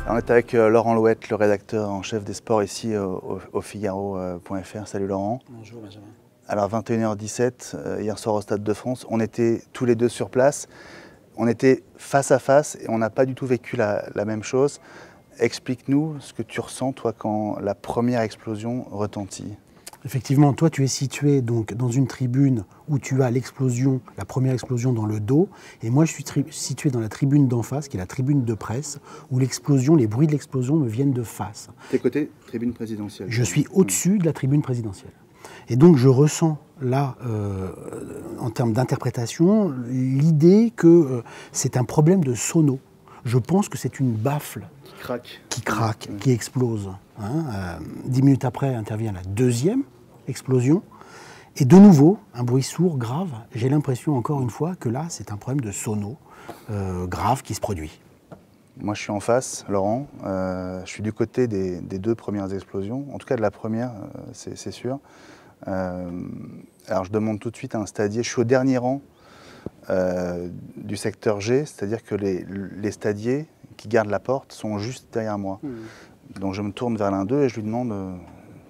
On est avec Laurent Louette, le rédacteur en chef des sports ici au Figaro.fr. Salut Laurent. Bonjour Benjamin. Alors 21h17, hier soir au Stade de France, on était tous les deux sur place. On était face à face et on n'a pas du tout vécu la même chose. Explique-nous ce que tu ressens toi quand la première explosion retentit. Effectivement, toi tu es situé donc dans une tribune où tu as l'explosion, la première explosion dans le dos, et moi je suis situé dans la tribune d'en face, qui est la tribune de presse, où l'explosion, les bruits de l'explosion me viennent de face. T'es côté tribune présidentielle. Je suis au-dessus de la tribune présidentielle. Et donc je ressens là, en termes d'interprétation, l'idée que c'est un problème de sono. Je pense que c'est une baffle qui craque, qui explose. 10 minutes après intervient la deuxième explosion. Et de nouveau, un bruit sourd, grave. J'ai l'impression, encore une fois, que là, c'est un problème de sono grave qui se produit. Moi, je suis en face, Laurent. Je suis du côté des deux premières explosions. En tout cas, de la première, c'est sûr. Alors, je demande tout de suite à un stadier. Je suis au dernier rang du secteur G, c'est-à-dire que les stadiers qui gardent la porte sont juste derrière moi. Donc je me tourne vers l'un d'eux et je lui demande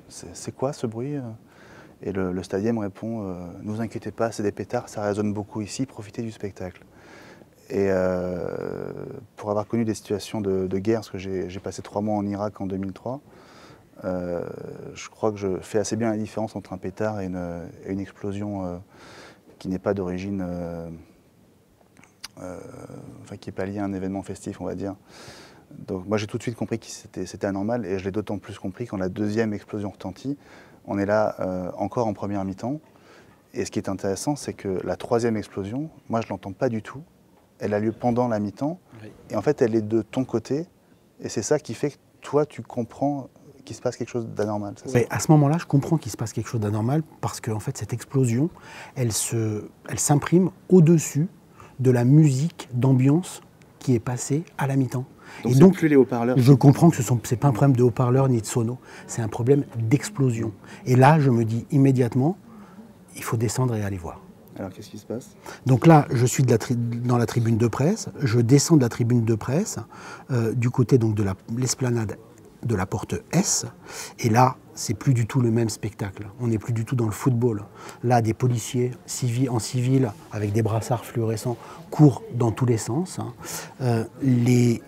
c'est quoi ce bruit? Et le stadier me répond ne vous inquiétez pas, c'est des pétards, ça résonne beaucoup ici, profitez du spectacle. Et pour avoir connu des situations de guerre, parce que j'ai passé 3 mois en Irak en 2003, je crois que je fais assez bien la différence entre un pétard et une explosion qui n'est pas d'origine, qui n'est pas liée à un événement festif, on va dire. Donc moi j'ai tout de suite compris que c'était anormal et je l'ai d'autant plus compris quand la deuxième explosion retentit. On est là encore en première mi-temps. Et ce qui est intéressant, c'est que la troisième explosion, moi je ne l'entends pas du tout. Elle a lieu pendant la mi-temps. Oui. Et en fait elle est de ton côté. Et c'est ça qui fait que toi tu comprends qu'il se passe quelque chose d'anormal. Oui, à ce moment-là, je comprends qu'il se passe quelque chose d'anormal parce que en fait, cette explosion, elle s'imprime au-dessus de la musique d'ambiance qui est passée à la mi-temps. Et donc plus les haut-parleurs. Je comprends que ce n'est pas un problème de haut-parleurs ni de sono, c'est un problème d'explosion. Et là, je me dis immédiatement, il faut descendre et aller voir. Alors qu'est-ce qui se passe? Donc là, je suis dans la tribune de presse, je descends de la tribune de presse, du côté donc de l'esplanade de la porte S, et là, c'est plus du tout le même spectacle. On n'est plus du tout dans le football. Là, des policiers en civil, avec des brassards fluorescents, courent dans tous les sens. Les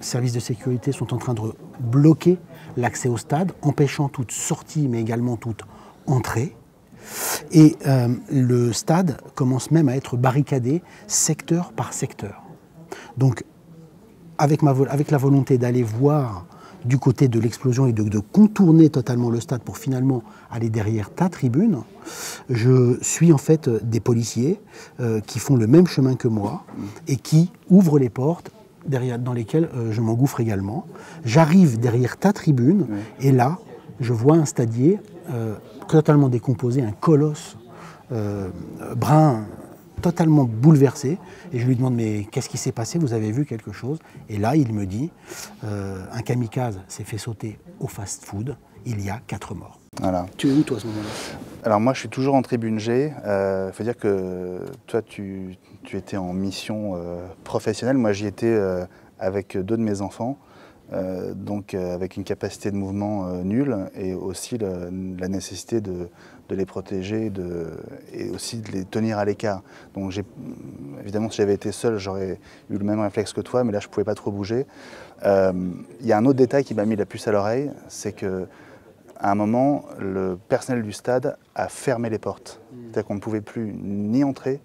services de sécurité sont en train de bloquer l'accès au stade, empêchant toute sortie, mais également toute entrée. Et le stade commence même à être barricadé secteur par secteur. Donc, avec la volonté d'aller voir du côté de l'explosion et de contourner totalement le stade pour finalement aller derrière ta tribune, je suis en fait des policiers qui font le même chemin que moi et qui ouvrent les portes dans lesquelles je m'engouffre également. J'arrive derrière ta tribune et là, je vois un stadier totalement décomposé, un colosse brun, totalement bouleversé, et je lui demande mais qu'est-ce qui s'est passé, vous avez vu quelque chose? Et là il me dit un kamikaze s'est fait sauter au fast-food, il y a 4 morts. Voilà. Tu es où toi à ce moment-là? Alors moi je suis toujours en tribune G, faut dire que toi tu étais en mission professionnelle, moi j'y étais avec 2 de mes enfants, donc avec une capacité de mouvement nulle et aussi la nécessité de les protéger et aussi de les tenir à l'écart. Donc évidemment si j'avais été seul j'aurais eu le même réflexe que toi, mais là je ne pouvais pas trop bouger. Il y a un autre détail qui m'a mis la puce à l'oreille, c'est qu'à un moment le personnel du stade a fermé les portes. C'est-à-dire qu'on ne pouvait plus ni entrer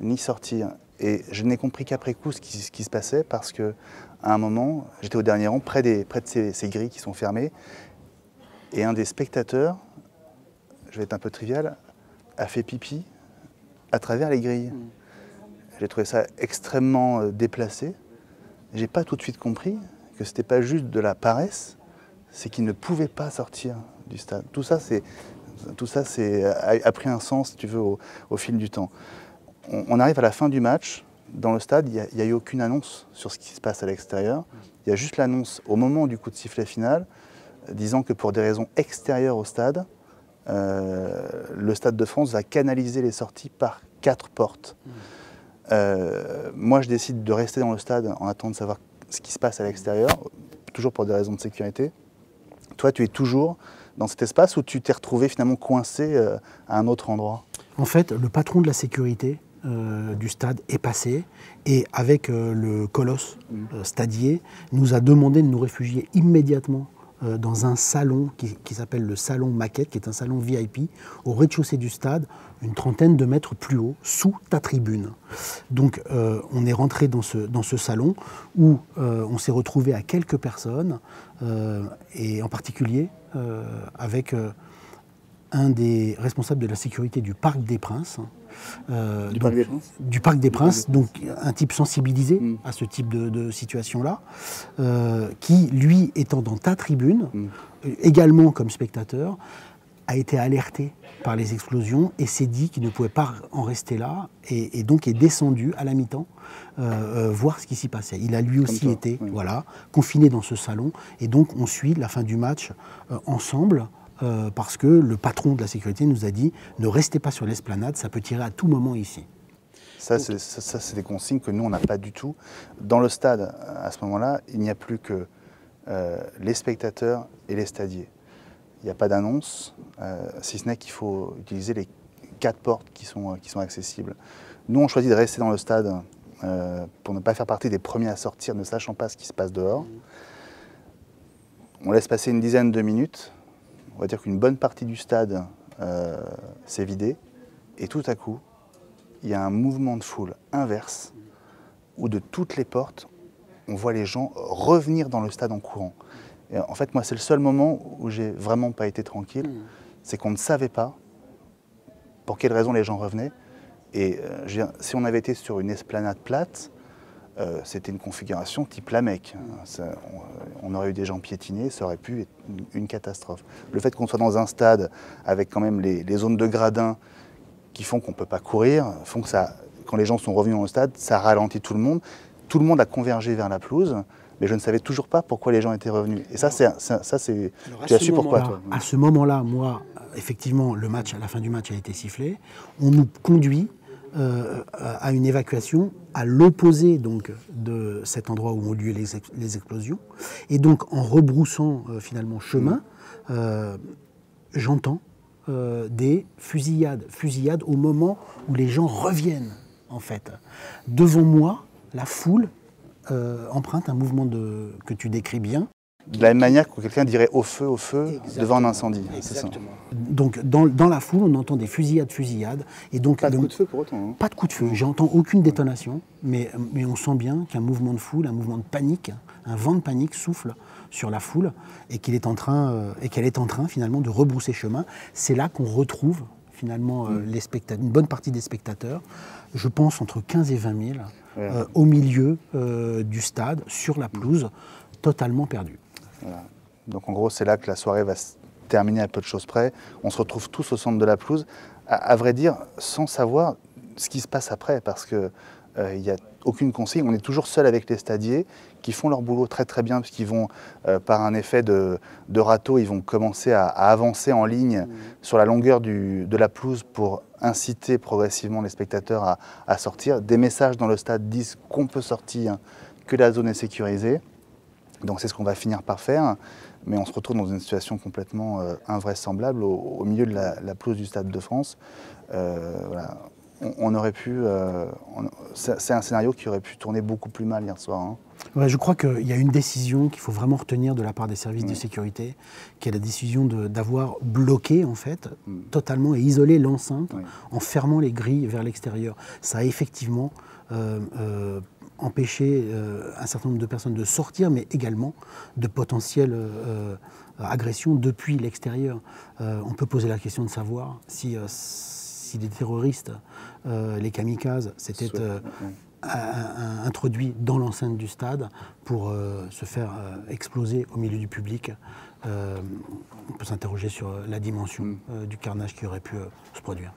ni sortir. Et je n'ai compris qu'après coup ce qui se passait parce qu'à un moment, j'étais au dernier rang, près de ces grilles qui sont fermées, et un des spectateurs, je vais être un peu trivial, a fait pipi à travers les grilles. J'ai trouvé ça extrêmement déplacé. J'ai pas tout de suite compris que c'était pas juste de la paresse, c'est qu'il ne pouvait pas sortir du stade. Tout ça, a pris un sens, si tu veux, au fil du temps. On arrive à la fin du match. Dans le stade, il n'y a eu aucune annonce sur ce qui se passe à l'extérieur. Il y a juste l'annonce au moment du coup de sifflet final, disant que pour des raisons extérieures au stade, le Stade de France va canaliser les sorties par 4 portes. Moi, je décide de rester dans le stade en attendant de savoir ce qui se passe à l'extérieur. toujours pour des raisons de sécurité. Toi, tu es toujours dans cet espace où tu t'es retrouvé finalement coincé à un autre endroit? En fait, le patron de la sécurité du stade est passé et avec le colosse stadier nous a demandé de nous réfugier immédiatement dans un salon qui s'appelle le salon Maquette, qui est un salon VIP au rez-de-chaussée du stade, une trentaine de mètres plus haut, sous ta tribune. Donc on est rentré dans ce salon où on s'est retrouvé à quelques personnes, et en particulier avec un des responsables de la sécurité du Parc des Princes. Du Parc des Princes, donc un type sensibilisé à ce type de situation-là, qui, lui, étant dans ta tribune, également comme spectateur, a été alerté par les explosions et s'est dit qu'il ne pouvait pas en rester là et donc est descendu à la mi-temps voir ce qui s'y passait. Il a lui aussi été voilà, confiné dans ce salon et donc on suit la fin du match ensemble. Parce que le patron de la sécurité nous a dit « Ne restez pas sur l'esplanade, ça peut tirer à tout moment ici ». Ça, c'est des consignes que nous, on n'a pas du tout. Dans le stade, à ce moment-là, il n'y a plus que les spectateurs et les stadiers. Il n'y a pas d'annonce, si ce n'est qu'il faut utiliser les 4 portes qui sont accessibles. Nous, on choisit de rester dans le stade pour ne pas faire partie des premiers à sortir, ne sachant pas ce qui se passe dehors. On laisse passer une dizaine de minutes. On va dire qu'une bonne partie du stade s'est vidée et tout à coup, il y a un mouvement de foule inverse où de toutes les portes, on voit les gens revenir dans le stade en courant. Et en fait, moi, c'est le seul moment où j'ai vraiment pas été tranquille, c'est qu'on ne savait pas pour quelles raisons les gens revenaient. Et si on avait été sur une esplanade plate, c'était une configuration type la Mecque. On aurait eu des gens piétinés, ça aurait pu être une catastrophe. Le fait qu'on soit dans un stade avec quand même les zones de gradins qui font qu'on ne peut pas courir, font que ça, quand les gens sont revenus dans le stade, ça ralentit tout le monde. Tout le monde a convergé vers la pelouse, mais je ne savais toujours pas pourquoi les gens étaient revenus. Et ça, tu as su pourquoi, toi? À ce moment-là, moi, effectivement, à la fin du match a été sifflé. On nous conduit à une évacuation à l'opposé donc de cet endroit où ont lieu les explosions. Et donc en rebroussant finalement chemin, j'entends des fusillades au moment où les gens reviennent en fait. Devant moi, la foule emprunte un mouvement que tu décris bien. De la même manière que quelqu'un dirait au feu Exactement. Devant un incendie. Exactement. Donc dans la foule, on entend des fusillades. Et donc, pas de coup de feu pour autant. Hein. Pas de coup de feu, j'entends aucune détonation, mais on sent bien qu'un mouvement de foule, un mouvement de panique, un vent de panique souffle sur la foule et qu'elle est en train finalement de rebrousser chemin. C'est là qu'on retrouve finalement une bonne partie des spectateurs, je pense entre 15 et 20 000, au milieu du stade, sur la pelouse, totalement perdus. Voilà. Donc en gros, c'est là que la soirée va se terminer à peu de choses près. On se retrouve tous au centre de la pelouse, à vrai dire, sans savoir ce qui se passe après, parce qu'il n'y a aucune consigne. On est toujours seul avec les stadiers qui font leur boulot très très bien, puisqu'ils vont, par un effet de râteau, ils vont commencer à avancer en ligne sur la longueur de la pelouse pour inciter progressivement les spectateurs à sortir. Des messages dans le stade disent qu'on peut sortir, que la zone est sécurisée. Donc c'est ce qu'on va finir par faire, mais on se retrouve dans une situation complètement invraisemblable au milieu de la pelouse du Stade de France. Voilà. On aurait pu... c'est un scénario qui aurait pu tourner beaucoup plus mal hier soir. Hein. Ouais, je crois qu'il y a une décision qu'il faut vraiment retenir de la part des services de sécurité, qui est la décision d'avoir bloqué en fait, totalement et isolé l'enceinte en fermant les grilles vers l'extérieur. Ça a effectivement... empêcher un certain nombre de personnes de sortir, mais également de potentielles agressions depuis l'extérieur. On peut poser la question de savoir si les terroristes, les kamikazes, s'étaient introduits dans l'enceinte du stade pour se faire exploser au milieu du public. On peut s'interroger sur la dimension du carnage qui aurait pu se produire.